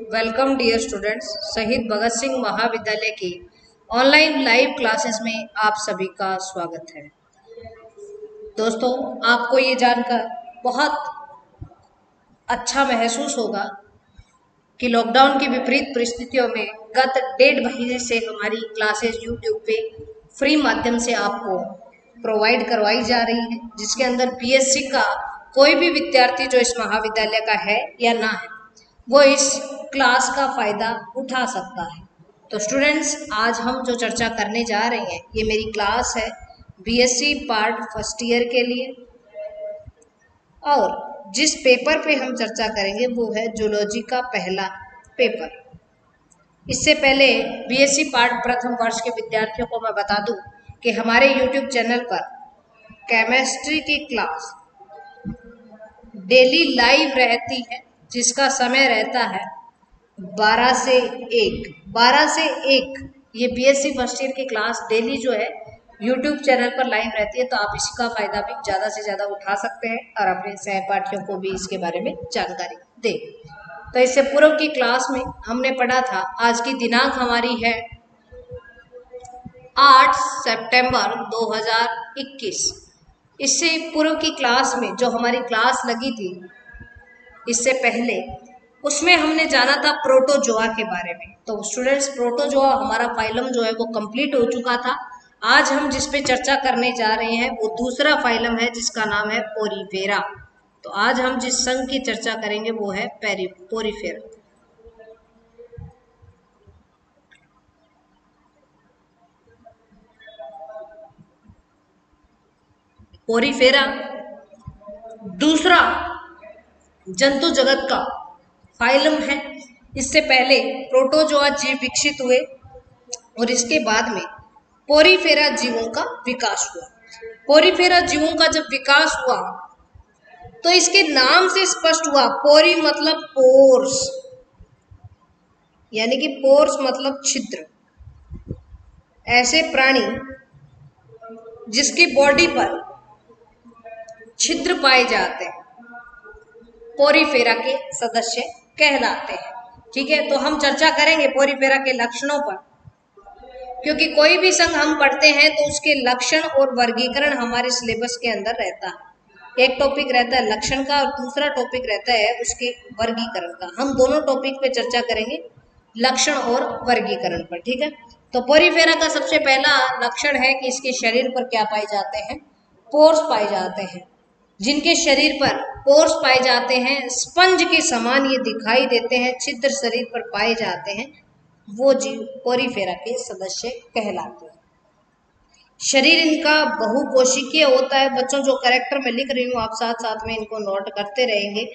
Welcome dear students. शहीद भगत सिंह महाविद्यालय की ऑनलाइन लाइव क्लासेस में आप सभी का स्वागत है। दोस्तों, आपको ये जानकर बहुत अच्छा महसूस होगा कि लॉकडाउन की विपरीत परिस्थितियों में गत 1.5 महीने से हमारी क्लासेस यूट्यूब पे फ्री माध्यम से आपको प्रोवाइड करवाई जा रही है, जिसके अंदर बीएससी का कोई भी विद्यार्थी जो इस महाविद्यालय का है या ना है वो इस क्लास का फायदा उठा सकता है। तो स्टूडेंट्स, आज हम जो चर्चा करने जा रहे हैं ये मेरी क्लास है बीएससी पार्ट फर्स्ट ईयर के लिए, और जिस पेपर पे हम चर्चा करेंगे वो है जूलॉजी का पहला पेपर। इससे पहले बीएससी पार्ट प्रथम वर्ष के विद्यार्थियों को मैं बता दूं कि हमारे यूट्यूब चैनल पर केमिस्ट्री की क्लास डेली लाइव रहती है, जिसका समय रहता है 12 से 1 ये बीएससी फर्स्ट ईयर की क्लास डेली जो है यूट्यूब चैनल पर लाइव रहती है। तो आप इसका फायदा भी ज़्यादा से ज़्यादा उठा सकते हैं और अपने सहपाठियों को भी इसके बारे में जानकारी दें। तो इससे पूर्व की क्लास में हमने पढ़ा था, आज की दिनांक हमारी है 8 सितंबर 2021। इससे पूर्व की क्लास में जो हमारी क्लास लगी थी इससे पहले, उसमें हमने जाना था प्रोटोजोआ के बारे में। तो स्टूडेंट्स, प्रोटोजोआ हमारा फाइलम जो है वो कंप्लीट हो चुका था। आज हम जिस पे चर्चा करने जा रहे हैं वो दूसरा फाइलम है जिसका नाम है पोरीफेरा। तो आज हम जिस संघ की चर्चा करेंगे वो है पोरीफेरा। पोरीफेरा दूसरा जंतु जगत का फाइलम है। इससे पहले प्रोटोजोआ जीव विकसित हुए और इसके बाद में पोरीफेरा जीवों का विकास हुआ। पोरीफेरा जीवों का जब विकास हुआ तो इसके नाम से स्पष्ट हुआ, पोरी मतलब पोर्स, यानी कि पोर्स मतलब छिद्र। ऐसे प्राणी जिसकी बॉडी पर छिद्र पाए जाते हैं पोरीफेरा के सदस्य कहलाते हैं। ठीक है, तो हम चर्चा करेंगे पोरीफेरा के लक्षणों पर, क्योंकि कोई भी संघ हम पढ़ते हैं तो उसके लक्षण और वर्गीकरण हमारे सिलेबस के अंदर रहता है। एक टॉपिक रहता है लक्षण का और दूसरा टॉपिक रहता है उसके वर्गीकरण का। हम दोनों टॉपिक पे चर्चा करेंगे, लक्षण और वर्गीकरण पर। ठीक है, तो पोरीफेरा का सबसे पहला लक्षण है कि इसके शरीर पर क्या पाए जाते हैं? पोर्स पाए जाते हैं। जिनके शरीर पर पोर्स पाए जाते हैं, स्पंज के समान ये दिखाई देते हैं, छिद्र शरीर पर पाए जाते हैं, वो जीव पोरीफेरा के सदस्य कहलाते हैं। शरीर इनका बहुकोशिकीय होता है। बच्चों, जो कैरेक्टर में लिख रही हूँ आप साथ साथ में इनको नोट करते रहेंगे,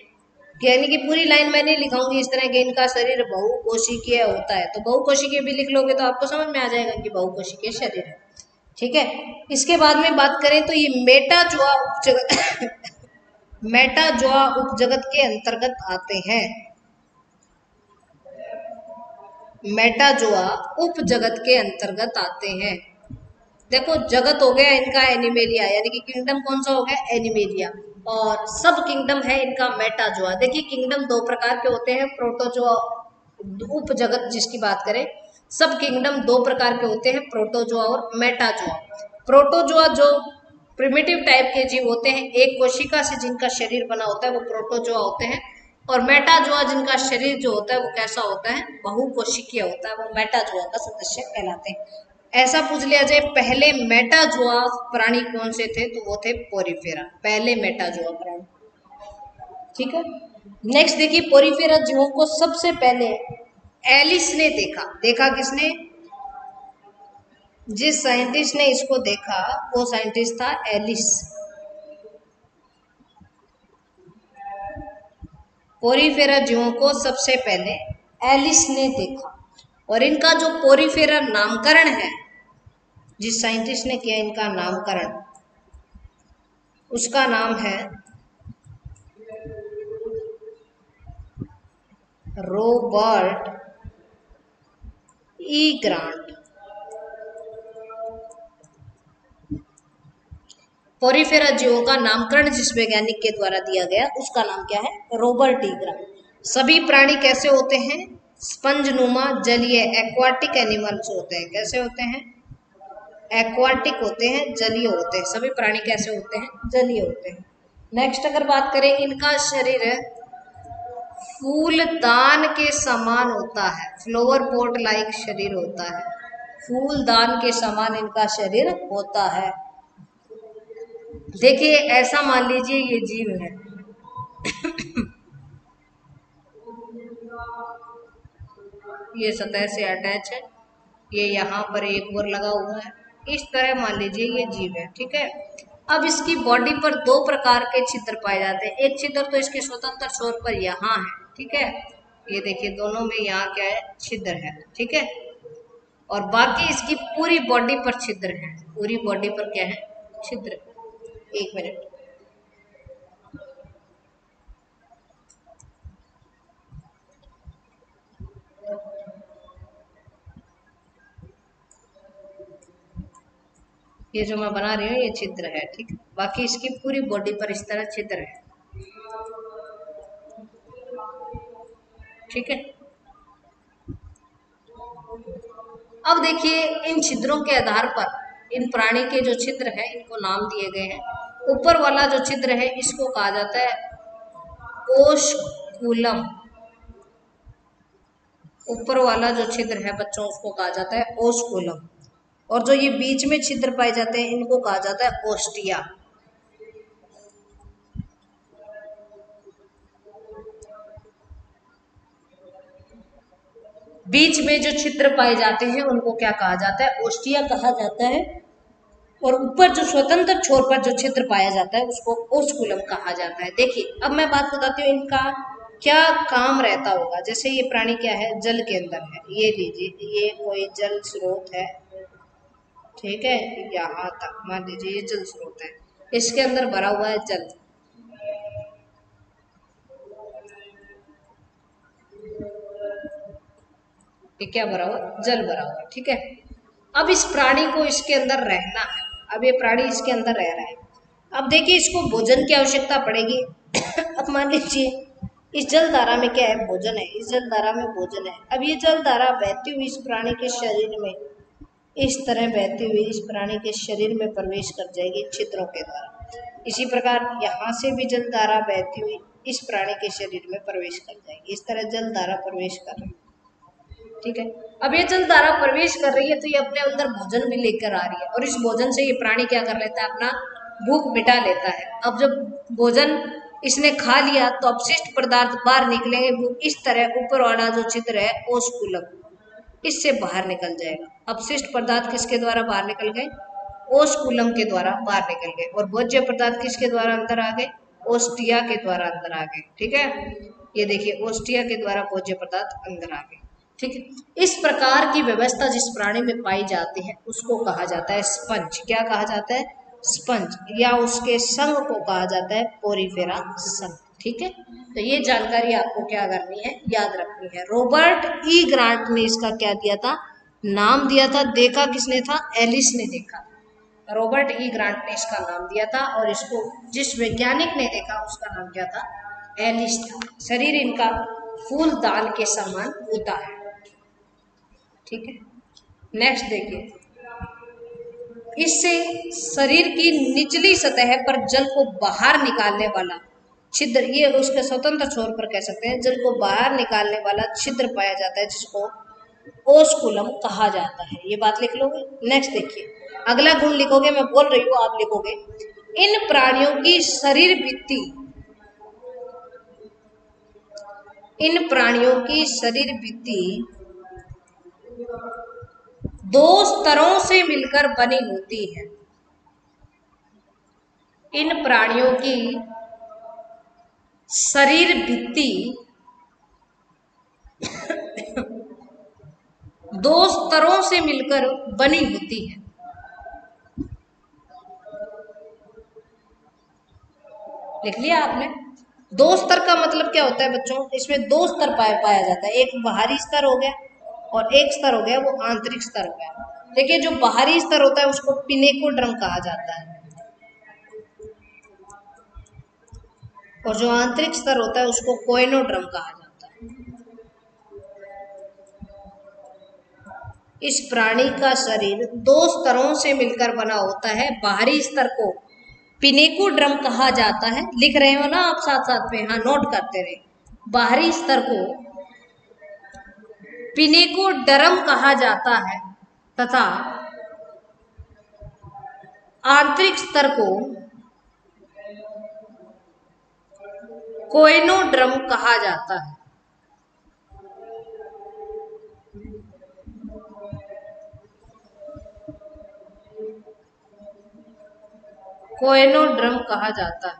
यानी कि पूरी लाइन मैं नहीं लिखाऊंगी इस तरह के इनका शरीर बहुकोशिकीय होता है। तो बहुकोशिकीय भी लिख लोगे तो आपको समझ में आ जाएगा कि बहुकोशिकीय शरीर है। ठीक है, इसके बाद में बात करें तो ये मेटाजोआ उपजगत मेटाजोआ उपजगत के अंतर्गत आते हैं। मेटाजोआ उपजगत के अंतर्गत आते हैं। देखो, जगत हो गया इनका एनिमेलिया, यानी कि किंगडम कौन सा हो गया? एनिमेलिया। और सब किंगडम है इनका मेटाजोआ। देखिए, किंगडम दो प्रकार के होते हैं, प्रोटोजोआ उपजगत जिसकी बात करें, सब किंगडम दो प्रकार के होते हैं, प्रोटोजोआ और मेटाजोआ। प्रोटोजोआ जो प्रिमिटिव टाइप के जीव होते हैं, एक कोशिका से जिनका शरीर बना होता है वो प्रोटोजोआ होते हैं, और मेटाजोआ जिनका शरीर जो होता है वो कैसा होता है? बहुकोशिकीय होता है, वो मेटाजोआ का सदस्य कहलाते हैं। ऐसा पूछ लिया जाए पहले मेटाजोआ प्राणी कौन से थे, तो वो थे पोरीफेरा, पहले मेटाजोआ प्राणी। ठीक है, नेक्स्ट देखिए, पोरीफेरा जीवों को सबसे पहले एलिस ने देखा किसने? जिस साइंटिस्ट ने इसको देखा वो साइंटिस्ट था एलिस। पोरीफेरा जीवों को सबसे पहले एलिस ने देखा, और इनका जो पोरीफेरा नामकरण है, जिस साइंटिस्ट ने किया इनका नामकरण, उसका नाम है रॉबर्ट ई ग्रांट। पोरीफेरा जीवों का नामकरण जिस वैज्ञानिक के द्वारा दिया गया उसका नाम क्या है? Robert E grant. सभी प्राणी कैसे होते हैं? स्पंज नुमा जलीय एक्वाटिक एनिमल्स होते हैं। कैसे होते हैं? एक्वाटिक होते हैं, जलीय होते हैं। सभी प्राणी कैसे होते हैं? जलीय होते हैं। नेक्स्ट अगर बात करें, इनका शरीर फूलदान के समान होता है, फ्लावर पॉट लाइक शरीर होता है। फूलदान के समान इनका शरीर होता है। देखिए ऐसा मान लीजिए ये जीव है, ये सतह से अटैच है, ये यहाँ पर एक और लगा हुआ है। इस तरह मान लीजिए ये जीव है, ठीक है। अब इसकी बॉडी पर दो प्रकार के छिद्र पाए जाते हैं। एक छिद्र तो इसके स्वतंत्र छोर पर यहाँ है, ठीक है। ये देखिए दोनों में यहाँ क्या है? छिद्र है, ठीक है। और बाकी इसकी पूरी बॉडी पर छिद्र है। पूरी बॉडी पर क्या है? छिद्र। एक मिनट, ये जो मैं बना रही हूँ ये छिद्र है, ठीक है। बाकी इसकी पूरी बॉडी पर इस तरह छिद्र है, ठीक है। अब देखिए इन छिद्रों के आधार पर इन प्राणी के जो छिद्र है इनको नाम दिए गए हैं। ऊपर वाला जो छिद्र है इसको कहा जाता है ओस्कुलम। ऊपर वाला जो छिद्र है बच्चों उसको कहा जाता है ओस्कुलम। और जो ये बीच में छिद्र पाए जाते हैं इनको कहा जाता है ओस्टिया। बीच में जो छिद्र पाए जाते हैं उनको क्या कहा जाता है? ओस्टिया कहा जाता है। और ऊपर जो स्वतंत्र छोर पर जो छिद्र पाया जाता है उसको ओस्कुलम कहा जाता है। देखिए अब मैं बात बताती हूँ इनका क्या काम रहता होगा। जैसे ये प्राणी क्या है? जल के अंदर है। ये लीजिए ये कोई जल स्रोत है, ठीक है। यहाँ तक मान लीजिए ये जल स्रोत है, इसके अंदर भरा हुआ है जल। ये क्या भरा हुआ? जल भरा हुआ, ठीक है। अब इस प्राणी को इसके अंदर रहना है। अब ये प्राणी इसके अंदर रह रहा है। अब देखिए इसको भोजन की आवश्यकता पड़ेगी। अब मान लीजिए इस जल धारा में क्या है? भोजन है। इस जल धारा में भोजन है। अब ये जल धारा बहती हुई इस प्राणी के शरीर में इस तरह बहती हुई इस प्राणी के शरीर में प्रवेश कर जाएगी छिद्रों के द्वारा। इसी प्रकार यहाँ से भी जल धारा बहती हुई इस प्राणी के शरीर में प्रवेश कर जाएगी। इस तरह जल धारा प्रवेश कर रही है, ठीक है। अब ये जल धारा प्रवेश कर रही है तो ये अपने अंदर भोजन भी लेकर आ रही है और इस भोजन से ये प्राणी क्या कर लेता है? अपना भूख मिटा लेता है। अब जब भोजन इसने खा लिया तो अपशिष्ट पदार्थ बाहर निकलेंगे। इस तरह ऊपर वाला जो छिद्र है ओस्कुलम, इससे बाहर निकल जाएगा। अपशिष्ट पदार्थ किसके द्वारा बाहर निकल गए? ओस्कुलम के द्वारा बाहर निकल गए। और भोज्य पदार्थ किसके द्वारा अंदर आ गए? ओस्टिया के द्वारा अंदर आ गए, ठीक है। ये देखिए ओस्टिया के द्वारा भोज्य पदार्थ अंदर आ गए, ठीक है। इस प्रकार की व्यवस्था जिस प्राणी में पाई जाती है उसको कहा जाता है स्पंज। क्या कहा जाता है? स्पंज। या उसके संघ को कहा जाता है पोरिफेरा संघ, ठीक है। तो ये जानकारी आपको क्या करनी है? याद रखनी है। रॉबर्ट ई ग्रांट ने इसका क्या दिया था? नाम दिया था। देखा किसने था? एलिस ने देखा। रॉबर्ट ई ग्रांट ने इसका नाम दिया था और इसको जिस वैज्ञानिक ने देखा उसका नाम क्या था? एलिस था। शरीर इनका फूलदान के समान होता है, ठीक है। नेक्स्ट देखिए, इससे शरीर की निचली सतह पर जल को बाहर निकालने वाला छिद्र, ये उसके स्वतंत्र छोर पर कह सकते हैं, जल को बाहर निकालने वाला छिद्र पाया जाता है जिसको ओस्कुलम कहा जाता है। ये बात लिख लोगे। नेक्स्ट देखिए, अगला गुण लिखोगे, मैं बोल रही हूँ आप लिखोगे। इन प्राणियों की शरीर भित्ति, इन प्राणियों की शरीर भित्ति दो स्तरों से मिलकर बनी होती है। इन प्राणियों की शरीर भित्ति दो स्तरों से मिलकर बनी होती है। लिख लिया आपने? दो स्तर का मतलब क्या होता है बच्चों? इसमें दो स्तर पाया जाता है। एक बाहरी स्तर हो गया और एक स्तर हो गया वो आंतरिक स्तर हो गया। देखिए जो बाहरी स्तर होता है उसको पिनेकोड्रम कहा जाता है और जो आंतरिक स्तर होता है उसको कोइनोड्रम कहा जाता है। इस प्राणी का शरीर 2 स्तरों से मिलकर बना होता है। बाहरी स्तर को पिनेकोड्रम कहा जाता है। लिख रहे हो ना आप साथ साथ में, हाँ नोट करते रहे। बाहरी स्तर को पिनेकोडर्म कहा जाता है तथा आंतरिक स्तर को कोएनोड्रम कहा जाता है। कोएनोड्रम कहा जाता है।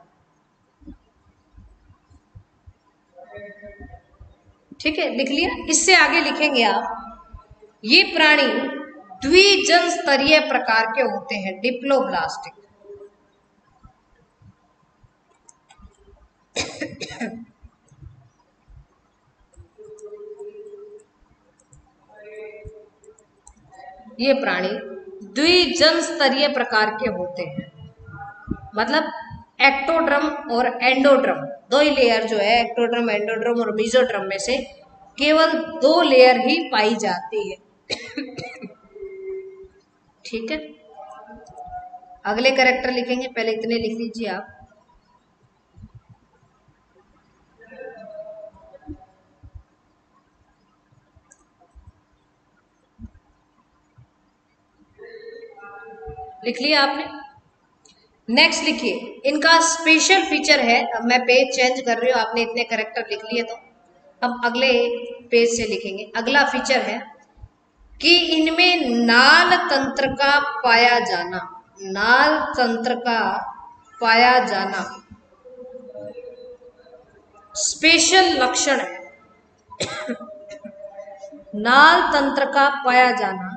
ठीक है, लिख लिया। इससे आगे लिखेंगे आप, ये प्राणी द्विजन स्तरीय प्रकार के होते हैं, डिप्लोब्लास्टिक। ये प्राणी द्विजन स्तरीय प्रकार के होते हैं, मतलब एक्टोड्रम और एंडोड्रम 2 ही लेयर जो है, एक्टोड्रम, एंडोड्रम और मेसोड्रम में से केवल 2 लेयर ही पाई जाती है। ठीक है, अगले कैरेक्टर लिखेंगे, पहले इतने लिख लीजिए आप। लिख लिया आपने। नेक्स्ट लिखिए, इनका स्पेशल फीचर है। अब मैं पेज चेंज कर रही हूँ, आपने इतने कैरेक्टर लिख लिए तो अब अगले पेज से लिखेंगे। अगला फीचर है कि इनमें नाल तंत्र का पाया जाना, नाल तंत्र का पाया जाना स्पेशल लक्षण है। नाल तंत्र का पाया जाना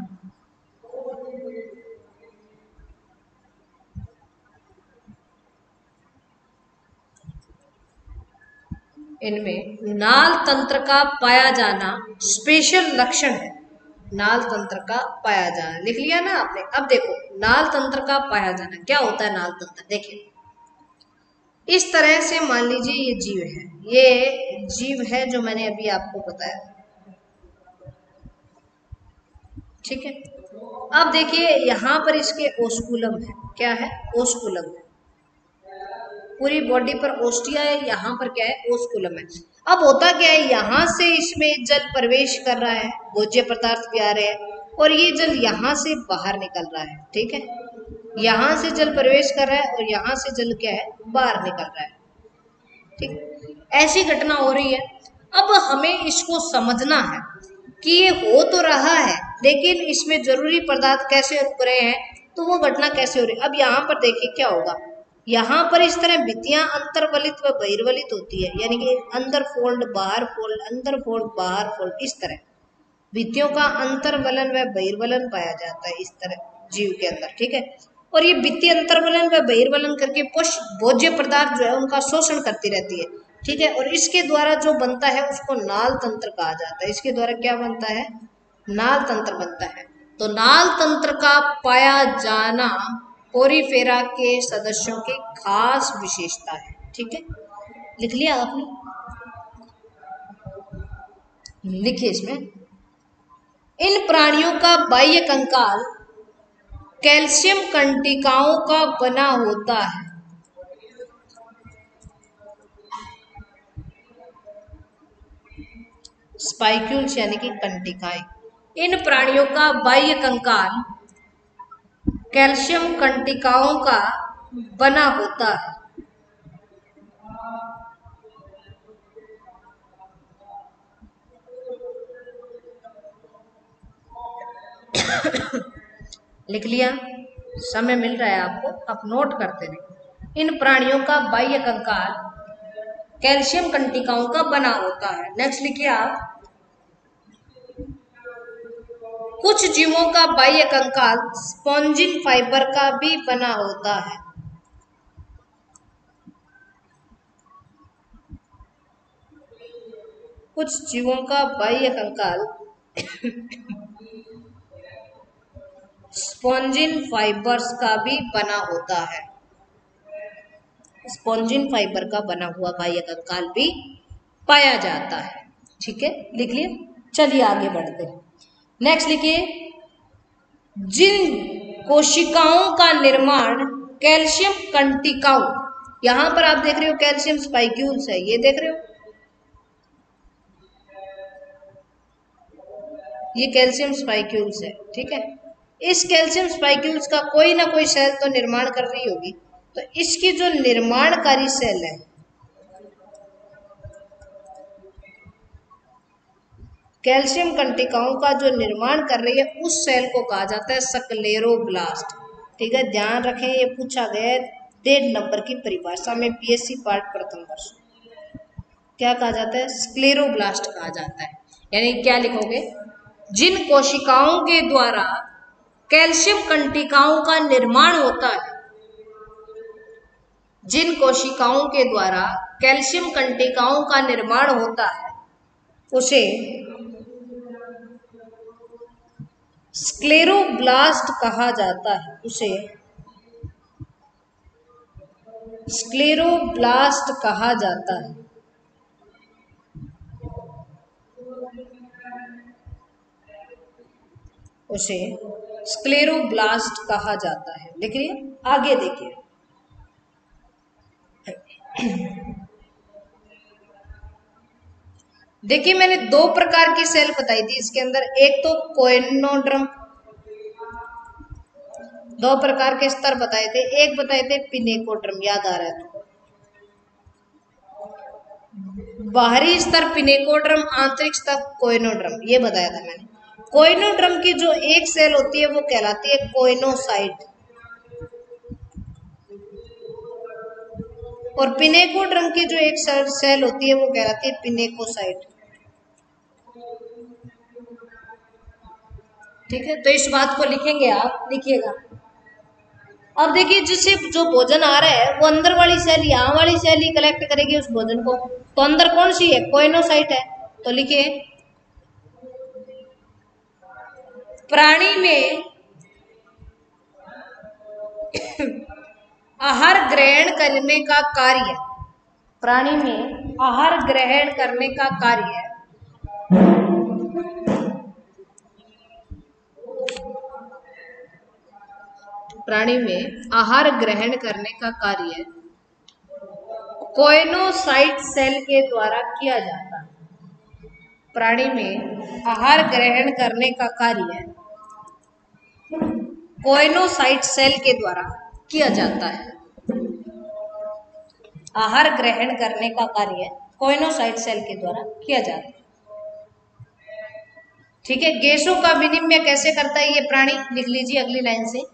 इनमें नाल तंत्र का पाया जाना स्पेशल लक्षण है। नाल तंत्र का पाया जाना लिख लिया ना आपने। अब देखो, नाल तंत्र का पाया जाना क्या होता है। नाल तंत्र देखिए, इस तरह से मान लीजिए ये जीव है, ये जीव है जो मैंने अभी आपको बताया। ठीक है, अब देखिए यहां पर इसके ओस्कुलम है। क्या है? ओस्कुलम है। पूरी बॉडी पर ओस्टिया है, यहाँ पर क्या है? ओस्कुलम है। अब होता क्या है, यहाँ से इसमें जल प्रवेश कर रहा है, भोज्य पदार्थ भी आ रहे हैं, और ये जल यहाँ से बाहर निकल रहा है। ठीक है, यहाँ से जल प्रवेश कर रहा है और यहाँ से जल क्या है? बाहर निकल रहा है। ठीक, ऐसी घटना हो रही है। अब हमें इसको समझना है कि ये हो तो रहा है, लेकिन इसमें जरूरी पदार्थ कैसे रुक रहे हैं, तो वो घटना कैसे हो रही है। अब यहाँ पर देखिए क्या होगा, यहाँ पर इस तरह भित्तियां अंतर्वलित व बहिर्वलित होती है, यानी कि अंदर फोल्ड बाहर फोल्ड, अंदर फोल्ड बाहर फोल्ड, इस तरह भित्तियों का अंतर्वलन व बहिर्वलन पाया जाता है इस तरह जीव के अंदर। ठीक है, और ये भित्ति अंतर्वलन व बहिर्वलन करके भोज्य पदार्थ जो है उनका शोषण करती रहती है। ठीक है, और इसके द्वारा जो बनता है उसको नाल तंत्र कहा जाता है। इसके द्वारा क्या बनता है? नाल तंत्र बनता है। तो नाल तंत्र का पाया जाना पोरीफेरा के सदस्यों की खास विशेषता है। ठीक है, लिख लिया आपने? लिखिए इसमें, इन प्राणियों का बाह्य कंकाल कैल्शियम कंटिकाओं का बना होता है। स्पाइक्यूल्स यानी कि कंटिकाएं। इन प्राणियों का बाह्य कंकाल कैल्शियम कंटिकाओं का बना होता है। लिख लिया? समय मिल रहा है आपको, आप नोट करते रहिए। इन प्राणियों का बाह्य कंकाल कैल्शियम कंटिकाओं का बना होता है। नेक्स्ट लिखिए आप, कुछ जीवों का बाह्य कंकाल स्पॉन्जिन फाइबर का भी बना होता है। कुछ जीवों का बाह्य कंकाल स्पॉन्जिन फाइबर्स का भी बना होता है। स्पॉन्जिन फाइबर का बना हुआ बाह्य कंकाल भी पाया जाता है। ठीक है, लिख लिया? चलिए आगे बढ़ते हैं। नेक्स्ट लिखिए, जिन कोशिकाओं का निर्माण कैल्शियम कंटिकाओं, यहां पर आप देख रहे हो कैल्शियम स्पाइक्यूल्स है, ये देख रहे हो, ये कैल्शियम स्पाइक्यूल्स है, ठीक है। इस कैल्शियम स्पाइक्यूल्स का कोई ना कोई सेल तो निर्माण कर रही होगी, तो इसकी जो निर्माणकारी सेल है, कैल्शियम कंटिकाओं का जो निर्माण कर रही है, उस सेल को कहा जाता है स्क्लेरोब्लास्ट, ठीक है। ध्यान रखें, ये पूछा गया है 1.5 नंबर की परिभाषा में, बीएससी पार्ट प्रथम वर्ष। क्या कहा जाता है? स्क्लेरोब्लास्ट कहा जाता है। यानी क्या लिखोगे? जिन कोशिकाओं के द्वारा कैल्शियम कंटिकाओं का निर्माण होता है, जिन कोशिकाओं के द्वारा कैल्शियम कंटिकाओं का निर्माण होता है, उसे स्क्लेरोब्लास्ट कहा जाता है, उसे स्क्लेरोब्लास्ट कहा जाता है। उसे स्क्लेरोब्लास्ट कहा जाता है। देखिए आगे देखिए, देखिए मैंने 2 प्रकार की सेल बताई थी इसके अंदर, एक तो कोएनोड्रम, 2 प्रकार के स्तर बताए थे, एक बताए थे पिनेकोड्रम, याद आ रहा है तो। बाहरी स्तर पिनेकोड्रम, आंतरिक स्तर कोएनोड्रम, ये बताया था मैंने। कोएनोड्रम की जो एक सेल होती है वो कहलाती है कोएनोसाइट, और पिनेकोड्रम की जो एक सेल होती है वो कहलाती है पिनेकोसाइट, ठीक है। तो इस बात को लिखेंगे आप, लिखिएगा। अब देखिए जिससे जो भोजन आ रहा है वो अंदर वाली सेल, यहाँ वाली सेल ही कलेक्ट करेगी उस भोजन को, तो अंदर कौन सी है? कोएनोसाइट है। तो लिखिए, प्राणी में आहार ग्रहण करने का कार्य, प्राणी में आहार ग्रहण करने का कार्य प्राणी में आहार ग्रहण करने का कार्य कोएनोसाइट सेल के द्वारा किया जाता है। प्राणी में आहार ग्रहण करने का कार्य कोएनोसाइट सेल के द्वारा किया जाता है। आहार ग्रहण करने का कार्य कोएनोसाइट सेल के द्वारा किया जाता है, ठीक है। गैसों का विनिमय कैसे करता है ये प्राणी? लिख लीजिए अगली लाइन से।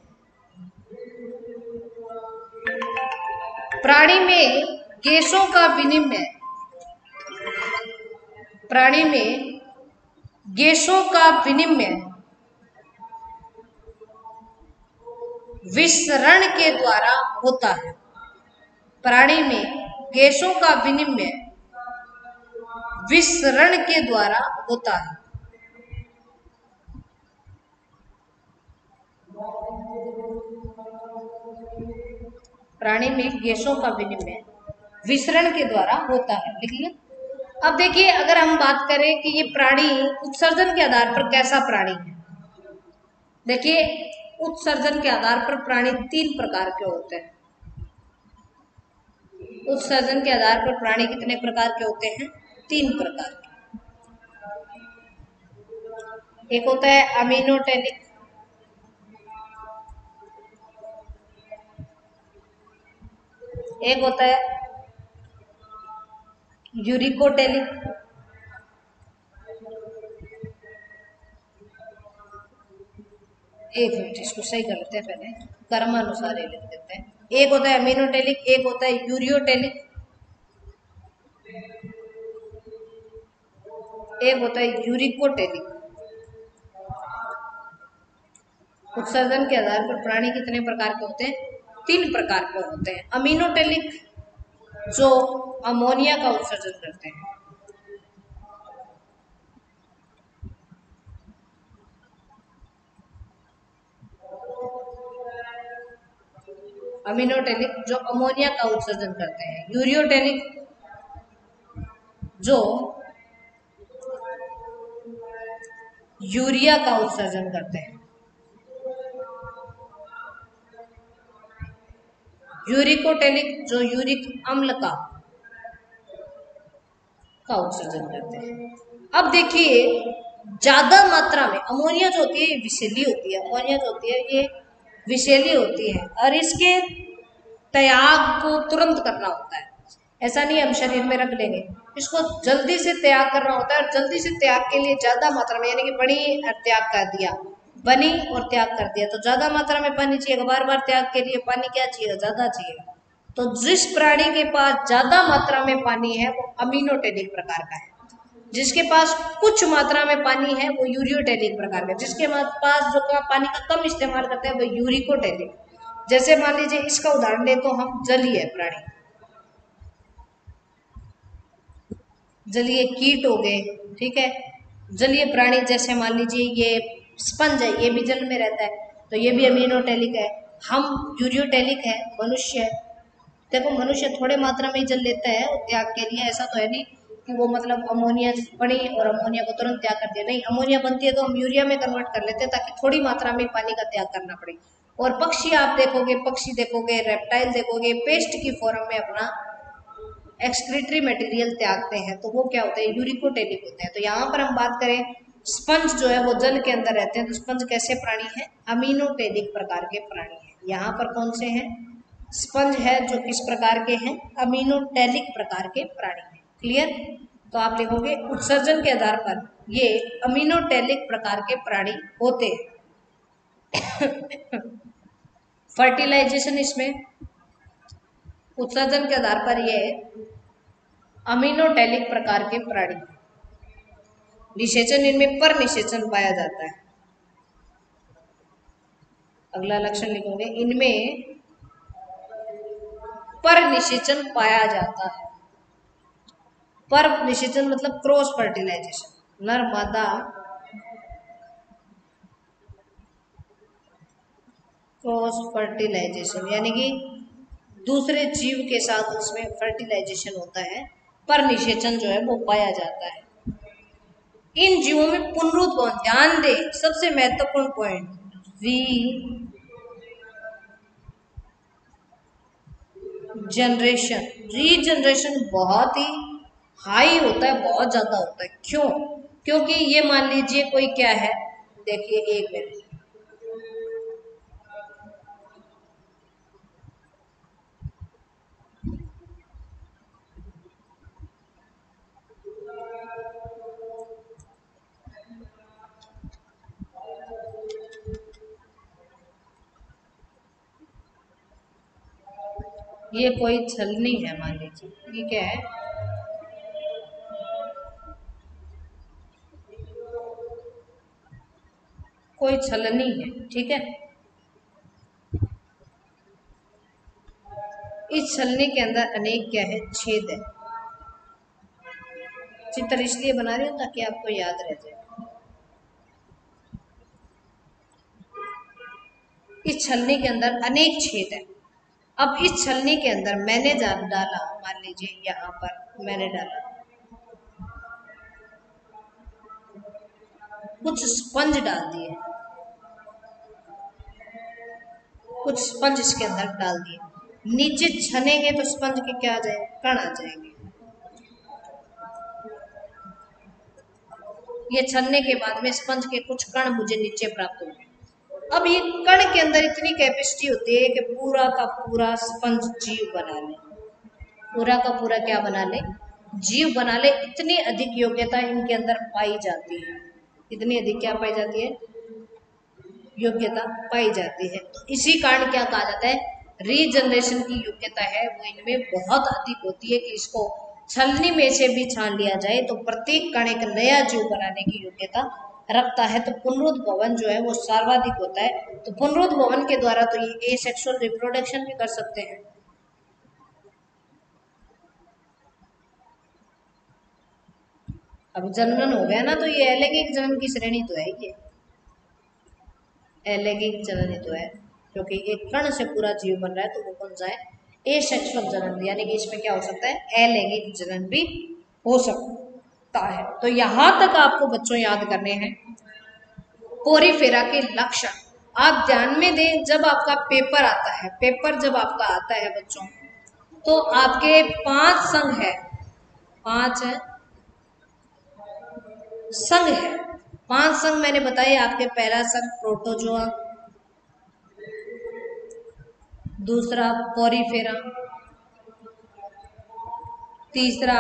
प्राणी में गैसों का विनिमय, प्राणी में गैसों का विनिमय विसरण के द्वारा होता है। प्राणी में गैसों का विनिमय विसरण के द्वारा होता है। प्राणी में गैसों का विनिमय विसरण के द्वारा होता है, लिख लिया। अब देखिए अगर हम बात करें कि ये प्राणी उत्सर्जन के आधार पर कैसा प्राणी है, देखिए उत्सर्जन के आधार पर प्राणी 3 प्रकार के होते हैं। उत्सर्जन के आधार पर प्राणी कितने प्रकार के होते हैं? 3 प्रकार के। एक होता है अमीनोटेनिक, एक होता है यूरिकोटेलिक, एक मिनट इसको सही कर लेते हैं पहले, क्रमानुसार ही लिख देते हैं। एक होता है अमीनोटेलिक, एक होता है यूरियोटेलिक, एक होता है यूरिकोटेलिक। उत्सर्जन के आधार पर प्राणी कितने प्रकार के होते हैं? 3 प्रकार के होते हैं। अमीनोटेलिक जो अमोनिया का उत्सर्जन करते हैं, अमीनोटेनिक जो अमोनिया का उत्सर्जन करते हैं, यूरियोटेनिक जो यूरिया का उत्सर्जन करते हैं, यूरिकोटेलिक जो यूरिक अम्ल का उत्सर्जन करते हैं। अब देखिए ज्यादा मात्रा में अमोनिया जो होती है विषैली होती है, अमोनिया जो होती है ये विषैली होती है और इसके त्याग को तुरंत करना होता है। ऐसा नहीं हम शरीर में रख लेंगे, इसको जल्दी से त्याग करना होता है और जल्दी से त्याग के लिए ज्यादा मात्रा में यानी कि बनी और त्याग कर दिया, बनी और त्याग कर दिया तो ज्यादा मात्रा में पानी चाहिए। बार बार त्याग के लिए पानी क्या चाहिए, ज्यादा चाहिए। तो जिस प्राणी के पास ज्यादा मात्रा में पानी है वो अमीनोटेलिक प्रकार का है, जिसके पास कुछ मात्रा में पानी है वो यूरियोटेलिक प्रकार का, जिसके पास जो पानी का कम इस्तेमाल करते हैं वो यूरिकोटेलिक। जैसे मान लीजिए इसका उदाहरण ले तो हम जलीय प्राणी, जलीय कीट हो गए, ठीक है। जलीय प्राणी जैसे मान लीजिए ये स्पंज है, ये भी जल में रहता है तो ये भी अमीनोटेलिक है। हम यूरियोटेलिक है, मनुष्य है। देखो मनुष्य थोड़े मात्रा में ही जल लेता है त्याग के लिए, ऐसा तो है नहीं कि वो मतलब अमोनिया बनी और अमोनिया को तुरंत त्याग कर दिया, नहीं। अमोनिया बनती है तो हम यूरिया में कन्वर्ट कर लेते हैं ताकि थोड़ी मात्रा में पानी का त्याग करना पड़े। और पक्षी आप देखोगे, पक्षी देखोगे, रेप्टाइल देखोगे, पेस्ट की फॉर्म में अपना एक्सक्रीटरी मटेरियल त्यागते हैं तो वो क्या होते हैं, यूरिकोटेलिक होते हैं। तो यहाँ पर हम बात करें स्पंज जो है वो जल के अंदर रहते हैं, तो स्पंज कैसे प्राणी है, अमीनोटेलिक प्रकार के प्राणी है। यहाँ पर कौन से हैं, स्पंज है जो किस प्रकार के हैं, अमीनोटेलिक प्रकार के प्राणी हैं। क्लियर। तो आप लिखोगे उत्सर्जन के आधार पर ये अमीनोटेलिक प्रकार के प्राणी होते हैं। फर्टिलाइजेशन इसमें उत्सर्जन के आधार पर ये अमीनोटेलिक प्रकार के प्राणी। निषेचन इनमें पर निषेचन पाया जाता है। अगला लक्षण लिखोगे इनमें पर निषेचन पाया जाता है। पर निषेचन मतलब क्रॉस फर्टिलाइजेशन, नर मादा क्रॉस फर्टिलाइजेशन यानी कि दूसरे जीव के साथ उसमें फर्टिलाइजेशन होता है, पर निषेचन जो है वो पाया जाता है। इन जीवों में पुनरुत्पादन, ध्यान दे सबसे महत्वपूर्ण पॉइंट, रीजनरेशन। रीजनरेशन बहुत ही हाई होता है, बहुत ज्यादा होता है। क्यों, क्योंकि ये मान लीजिए कोई क्या है, देखिए एक मिनट, ये कोई छलनी है, मान लीजिए ये क्या है, कोई छलनी है, ठीक है। इस छलनी के अंदर अनेक क्या है, छेद है। चित्र इसलिए बना रही हूँ ताकि आपको याद रह जाए। इस छलनी के अंदर अनेक छेद है। अब इस छलनी के अंदर मैंने डाला, मान लीजिए यहाँ पर मैंने डाला कुछ स्पंज डाल दिए, कुछ स्पंज इसके अंदर डाल दिए, नीचे छनेंगे तो स्पंज के क्या आ जाएंगे, कण आ जाएंगे। ये छनने के बाद में स्पंज के कुछ कण मुझे नीचे प्राप्त होंगे। अब ये कण के अंदर इतनी कैपेसिटी होती है कि पूरा का पूरा स्पंज जीव बना ले, पूरा का पूरा क्या बना ले, जीव बना ले। इतनी अधिक योग्यता इनके अंदर पाई जाती है, इतनी अधिक क्या पाई जाती है, योग्यता पाई जाती है। तो इसी कारण क्या कहा जाता है, रीजनरेशन की योग्यता है वो इनमें बहुत अधिक होती है कि इसको छलनी में से भी छान लिया जाए तो प्रत्येक कण एक नया जीव बनाने की योग्यता रखता है। तो पुनरुद्भवन जो है वो सर्वाधिक होता है। तो पुनरुद्भवन के द्वारा तो ये एसेक्सुअल रिप्रोडक्शन भी कर सकते हैं। अब जनन हो गया ना तो ये अलैंगिक जनन की श्रेणी तो है, ये अलैंगिक जनन ही तो है, क्योंकि एक कण से पूरा जीव बन रहा है तो वो कौन सा है, एसेक्सुअल जनन, यानी कि इसमें क्या हो सकता है, अलैंगिक जनन भी हो सकता है। तो यहां तक आपको बच्चों याद करने हैं पोरीफेरा के लक्षण। आप ध्यान में दें, जब आपका पेपर आता है, पेपर जब आपका आता है बच्चों, तो आपके 5 संघ है, 5 है संघ है, 5 संघ मैंने बताए आपके। पहला संघ प्रोटोजोआ, दूसरा पोरीफेरा, तीसरा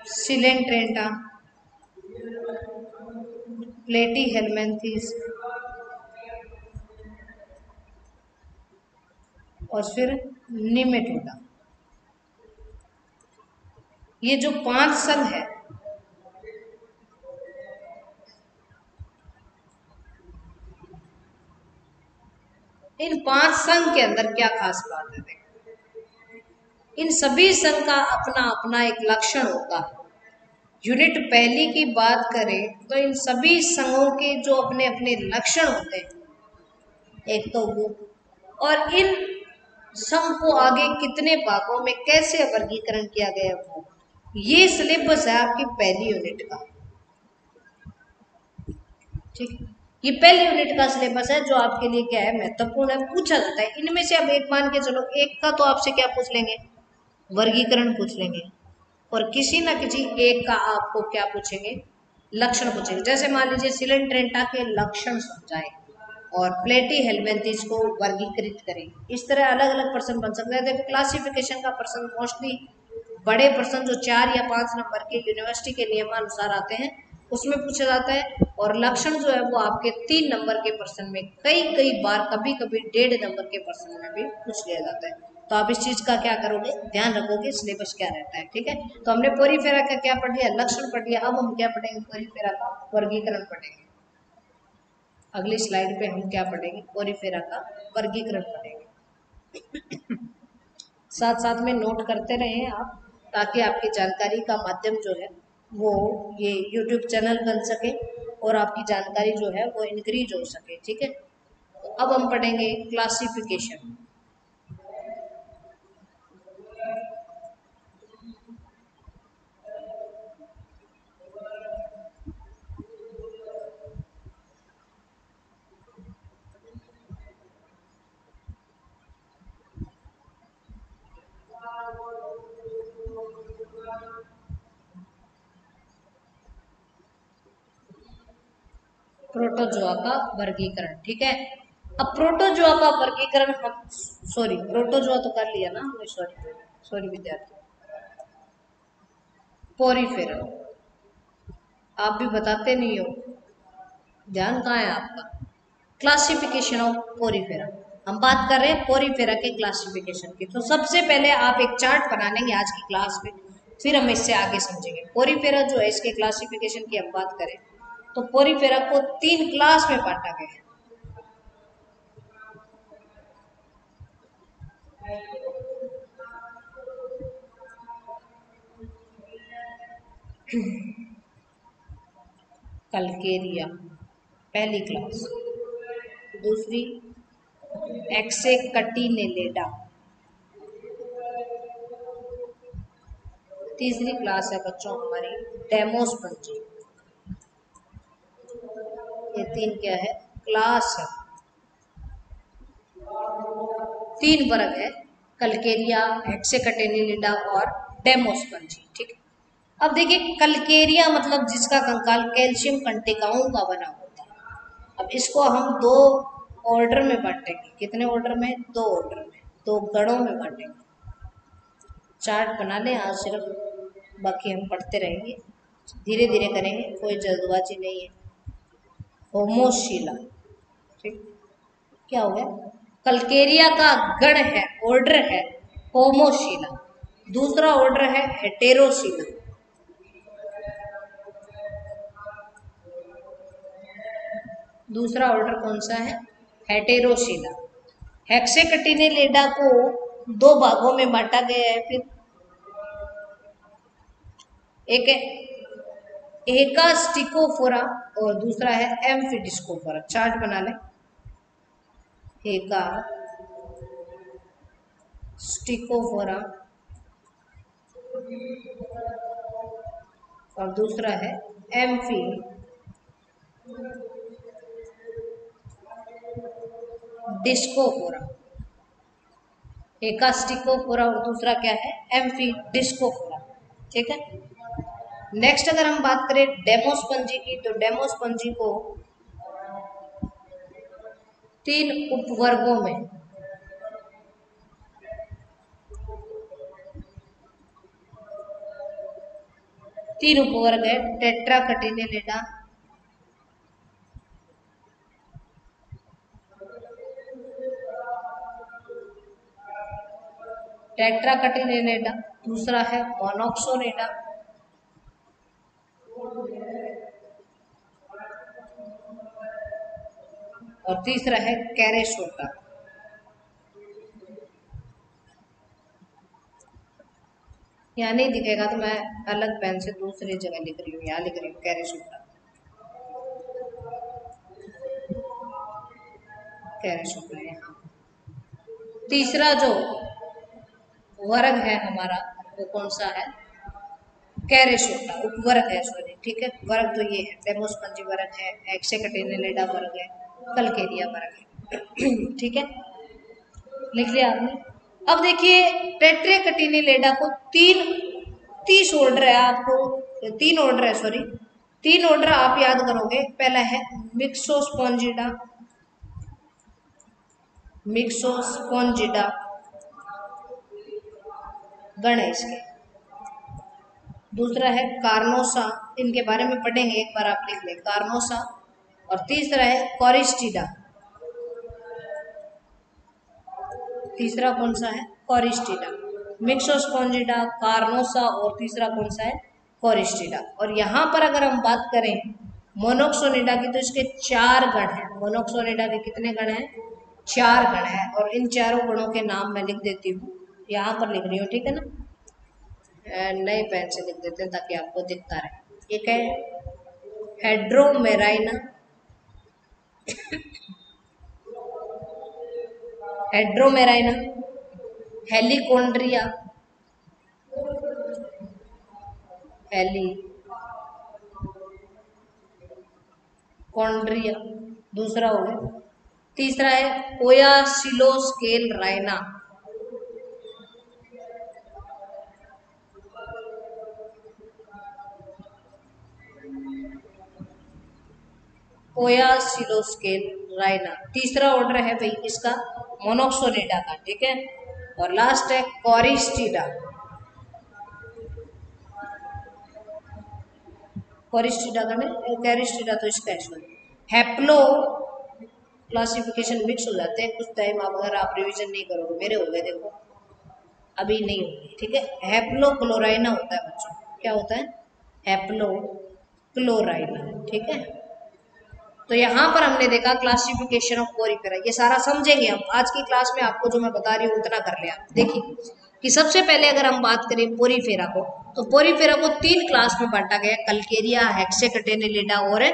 सिलेंट्रेंटा, प्लेटीहेलमिन्थेस और फिर निमेटोडा। ये जो 5 संघ है, इन 5 संघ के अंदर क्या खास बात है? इन सभी संघ का अपना अपना एक लक्षण होता है। यूनिट पहली की बात करें तो इन सभी संघों के जो अपने अपने लक्षण होते हैं, एक तो वो, और इन संघ को आगे कितने भागों में कैसे वर्गीकरण किया गया वो, ये सिलेबस है आपकी पहली यूनिट का। ठीक, ये पहली यूनिट का सिलेबस है जो आपके लिए क्या है, महत्वपूर्ण है, पूछा जाता है। इनमें से अब एक मान के चलो, एक का तो आपसे क्या पूछ लेंगे, वर्गीकरण पूछ लेंगे, और किसी ना किसी एक का आपको क्या पूछेंगे, लक्षण पूछेंगे। जैसे मान लीजिए सिलेंट्रेंटा के लक्षण समझाए और प्लेटीहेलमिन्थेस को वर्गीकृत करें। इस तरह अलग अलग प्रश्न बन सकते हैं। देखो क्लासिफिकेशन का प्रश्न मोस्टली बड़े प्रश्न जो 4 या 5 नंबर के यूनिवर्सिटी के नियमानुसार आते हैं उसमें पूछा जाता है, और लक्षण जो है वो आपके 3 नंबर के प्रश्न में, कई बार कभी कभी 1.5 नंबर के प्रश्न में भी पूछ लिया जाता है। तो आप इस चीज का क्या करोगे, ध्यान रखोगे, सिलेबस क्या रहता है। ठीक है, तो हमने पोरीफेरा का क्या पढ़ लिया, लक्षण पढ़ लिया। अब हम क्या पढ़ेंगे, पोरीफेरा का वर्गीकरण पढ़ेंगे। अगली स्लाइड पे हम क्या पढ़ेंगे, पोरीफेरा का वर्गीकरण पढ़ेंगे। साथ साथ में नोट करते रहें आप, ताकि आपकी जानकारी का माध्यम जो है वो ये YouTube चैनल बन सके और आपकी जानकारी जो है वो इंक्रीज हो सके। ठीक है, तो अब हम पढ़ेंगे क्लासिफिकेशन। प्रोटोजोआ का वर्गीकरण। ठीक है, अब प्रोटोजोआ का वर्गीकरण हम, सॉरी प्रोटोजोआ तो कर लिया ना हमने, सॉरी सॉरी विद्यार्थी, पोरीफेरा आप भी बताते नहीं हो, ध्यान कहाँ है आपका। क्लासिफिकेशन ऑफ पोरीफेरा, हम बात कर रहे हैं पोरीफेरा के क्लासिफिकेशन की। तो सबसे पहले आप एक चार्ट बना लेंगे आज की क्लास में, फिर हम इससे आगे समझेंगे। पोरीफेरा जो है इसके क्लासिफिकेशन की हम बात करें तो पोरीफेरा को 3 क्लास में बांटा गया है। कल्केरिया पहली क्लास, दूसरी एक्सेकटिनेलेडा, तीसरी क्लास है बच्चों हमारी डेमोस्पर्जी। ये 3 क्या है, क्लास है, 3 वर्ग है, कल्केरिया, एक्सेकटिनेलिडा और डेमोस्पर्जी। ठीक, अब देखिए कल्केरिया मतलब जिसका कंकाल कैल्शियम कंटिकाओं का बना होता है। अब इसको हम 2 ऑर्डर में बांटेंगे। कितने ऑर्डर में, 2 ऑर्डर में, 2 गणों में बांटेंगे। चार्ट बना लें आज सिर्फ, बाकी हम पढ़ते रहेंगे, धीरे धीरे करेंगे, कोई जल्दबाजी नहीं है। होमोशीला, ठीक, क्या हो गया, कल्केरिया का गण है, ऑर्डर है होमोशीला। दूसरा ऑर्डर है हेटेरोशीला। दूसरा ऑर्डर कौन सा है, हेटेरोशीला। हेक्सेकटिनेलिडा को 2 भागों में बांटा गया है। फिर एक है एकास्टिकोफोरा और दूसरा है एम्फिडिस्कोफोरा। चार्ट बना लें, एका स्टिकोफोरा और दूसरा है एम्फी डिस्कोफोरा, एक का स्टिकोफोरा और दूसरा क्या है एम्फी डिस्कोफोरा। ठीक है। नेक्स्ट अगर हम बात करें डेमोस्पंजी की, तो डेमोस्पंजी को 3 उपवर्गों में उपवर्ग है। टेट्राकटिनेलिडा, टेट्राकटिनेलिडा, दूसरा है मोनोक्सोनिडा, और तीसरा है कैरेसोटा। यहाँ नहीं दिखेगा तो मैं अलग पेन से दूसरी जगह लिख रही हूँ, यहाँ लिख रही हूँ कैरेसोटा, कैरेसोटा यहाँ। तीसरा जो वर्ग है हमारा वो कौन सा है, कैरेसोटा, उपवर्ग है सॉरी। ठीक है, वर्ग तो ये है, डेमोस्पंजी वर्ग है, हेक्सेकटिनेलिडा वर्ग है, कलकेरिया वर्ग है। ठीक है, लिख लिया आपने। अब देखिए टेट्राकटिनेलिडा को 30 ऑर्डर है, आपको 3 ऑर्डर है सॉरी, 3 ऑर्डर आप याद करोगे। पहला है मिक्सोस्पोंजिडा, मिक्सोस्पोंजिडा गण है इसके। दूसरा है कार्नोसा, इनके बारे में पढ़ेंगे एक बार, आप लिख लें कार्नोसा। और तीसरा है कोरिस्टिडा, तीसरा कौन सा है कोरिस्टिडा, मिक्सोस्पोंजिडा, कार्नोसा और तीसरा कौन सा है कोरिस्टिडा। और यहाँ पर अगर हम बात करें मोनोक्सोनिडा की, तो इसके 4 गण हैं। मोनोक्सोनिडा के कितने गण हैं, 4 गण हैं। और इन चारों गणों के नाम मैं लिख देती हूँ, यहाँ पर लिख रही हूँ। ठीक है ना, नए पेन से लिख देते हैं ताकि आपको दिखता रहे। एक है हेड्रोमेराइना, हेड्रोमेराइना, हेलिकोन्ड्रिया, हेलिकोन्ड्रिया दूसरा हो गया। तीसरा है ओयासिलोस्केल राइना, ओयासिलोस्केल राइना। तीसरा ऑर्डर है भाई इसका मोनोक्सोनिडा का। ठीक है, और लास्ट है कोरिस्टिडा, कोरिस्टिडा का नहीं, कैरिस्टिडा तो इसका है। हैप्लो क्लासिफिकेशन मिक्स हो जाते हैं कुछ टाइम, आप अगर आप रिवीजन नहीं करोगे, मेरे हो गए देखो, अभी नहीं होगी। ठीक है, हैप्लो क्लोराइना होता है बच्चों, क्या होता है हैप्लो क्लोराइना। ठीक है, तो यहाँ पर हमने देखा क्लासिफिकेशन ऑफ पोरिफेरा, ये सारा समझेंगे हम आज की क्लास में। आपको जो मैं बता रही हूँ उतना कर ले आप। देखिए कि सबसे पहले अगर हम बात करें पोरिफेरा को, तो पोरिफेरा को 3 क्लास में बांटा गया, कलकेरिया, हेक्सेकटिनेलिडा और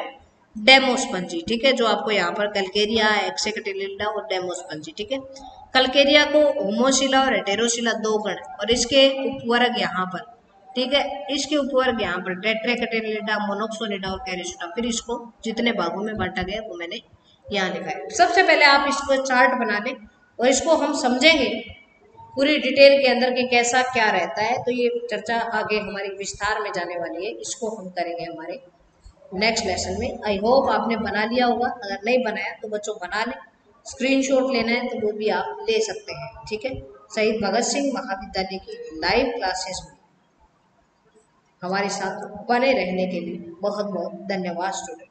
डेमोस्पंजी। ठीक है, जो आपको यहाँ पर कलकेरिया, हेक्सेकटिनेलिडा और डेमोस्पंजी। ठीक है, कलकेरिया को होमोसिला और हेटेरोसिला 2 गण, और इसके उपवर्ग यहाँ पर। ठीक है, इसके उपवर्ग यहाँ पर टेट्राकटिनेलिडा, मोनोक्सोनिडा और कैरिसोटा। फिर इसको जितने भागों में बांटा गया वो मैंने यहाँ लिखा है। सबसे पहले आप इसको चार्ट बना लें और इसको हम समझेंगे पूरी डिटेल के अंदर कि कैसा क्या रहता है। तो ये चर्चा आगे हमारी विस्तार में जाने वाली है, इसको हम करेंगे हमारे नेक्स्ट लेसन में। आई होप आपने बना लिया होगा, अगर नहीं बनाया तो बच्चों बना लें, स्क्रीनशॉट लेना है तो वो भी आप ले सकते हैं। ठीक है, शहीद भगत सिंह महाविद्यालय की लाइव क्लासेस में हमारे साथ बने रहने के लिए बहुत बहुत धन्यवाद स्टूडेंट।